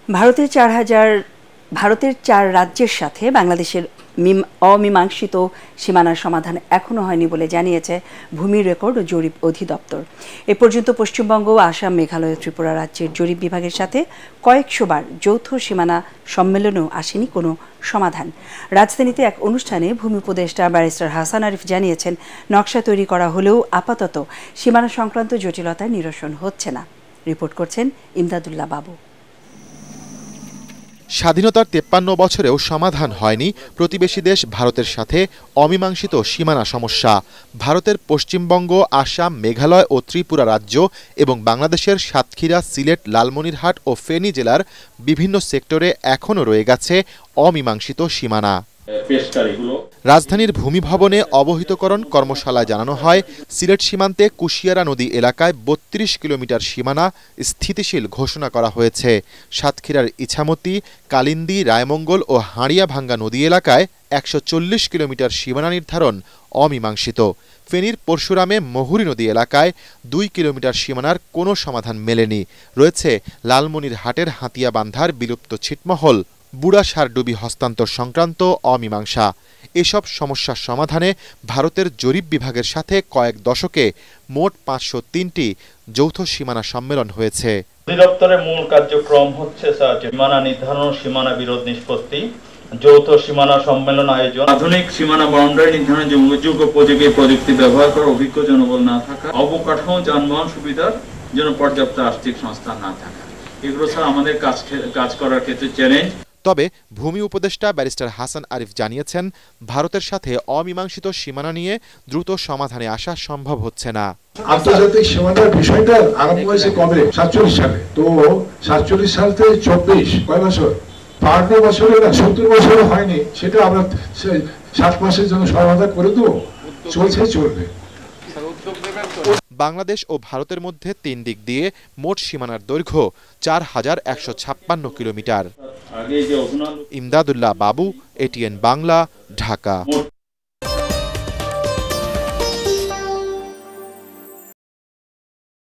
ভারতের 4 রাজ্যের সাথে বাংলাদেশের অমীমাংসিত সীমানার সমাধান এখনো হয়নি বলে জানিয়েছে ভূমি রেকর্ড ও জরিপ অধিদপ্তর। এ পর্যন্ত পশ্চিমবঙ্গ, আসাম, মেঘালয় ও ত্রিপুরা রাজ্যের জরিপ বিভাগের সাথে কয়েকশোবার যৌথ সীমানা সম্মেলনেও আসেনি কোনো সমাধান। রাজধানীতে এক অনুষ্ঠানে ভূমি উপদেষ্টা ব্যারিস্টার হাসান আরিফ জানিয়েছেন, নকশা তৈরি করা হলেও আপাতত সীমানা সংক্রান্ত জটিলতার নিরসন হচ্ছে না। রিপোর্ট করছেন ইমদাদুল্লাহ বাবু। স্বাধীনতার 53 বছরেও সমাধান হয়নি প্রতিবেশী দেশ ভারতের সাথে অমীমাংসিত সীমানা সমস্যা। ভারতের পশ্চিমবঙ্গ, আসাম, মেঘালয় ও ত্রিপুরা রাজ্য এবং বাংলাদেশের সাতক্ষীরা, সিলেট, লালমনিরহাট ও ফেনী জেলার বিভিন্ন সেক্টরে এখনও রয়ে গেছে অমীমাংসিত সীমানা। রাজধানীর ভূমি ভবনে অবহিতকরণ কর্মশালায় জানানো হয়, সিলেট সীমান্তে কুশিয়ারা নদী এলাকায় 32 কিলোমিটার সীমানা স্থিতিশীল ঘোষণা করা হয়েছে। সাতক্ষীরার ইছামতি, কালিন্দী, রায়মঙ্গল ও হাড়িয়াভাঙ্গা নদী এলাকায় 140 কিলোমিটার সীমানা নির্ধারণ অমীমাংসিত। ফেনীর পরশুরামে মহুরী নদী এলাকায় 2 কিলোমিটার সীমানার কোনো সমাধান মেলেনি। রয়েছে লালমনিরহাটের হাতিয়াবান্ধার বিলুপ্ত ছিটমহল, বুড়া সারডুবি হস্তান্তর সংক্রান্ত অমীমাংসা। এসব সমস্যার সমাধানে ভারতের জরিপ বিভাগের সাথে কয়েক দশকে মোট 503টি যৌথ সীমানা সম্মেলন হয়েছে। অধিদপ্তরের মূল কার্যক্রম হচ্ছে সীমানা নির্ধারণ, সীমানা বিরোধ নিষ্পত্তি, যৌথ সীমানা সম্মেলন আয়োজন, আধুনিক সীমানা বাউন্ডারি নির্ধারণে যুগোপযোগী প্রযুক্তি ব্যবহার করা, অভিজ্ঞ জনবল না থাকা, অবকাঠামো যানবাহন সুবিধার জন্য পর্যাপ্ত আর্থিক সংস্থান না থাকা, এগুলো ছাড়া আমাদের কাজ করার ক্ষেত্রে চ্যালেঞ্জ। তবে ভূমি উপদেষ্টা ব্যারিস্টার হাসান আরিফ জানিয়েছেন, ভারতের সাথে অমীমাংসিত সীমানা নিয়ে দ্রুত সমাধানে আসা সম্ভব হচ্ছে না। আন্তর্জাতিক সীমানার বিষয়টা আরম্ভ হয়েছে কবে? 47 সালে। তো 47 সাল থেকে 24 কয় বছর? 52 বছরে না, 70 বছরে হয়নি। সেটা আমরা 7 মাসের জন্য সমাধান করে দেবো, চলবে। বাংলাদেশ ও ভারতের মধ্যে 3 দিক দিয়ে মোট সীমানার দৈর্ঘ্য 4156 কিলোমিটার। ইমদাদুল্লাহ বাবু, ATN বাংলা, ঢাকা।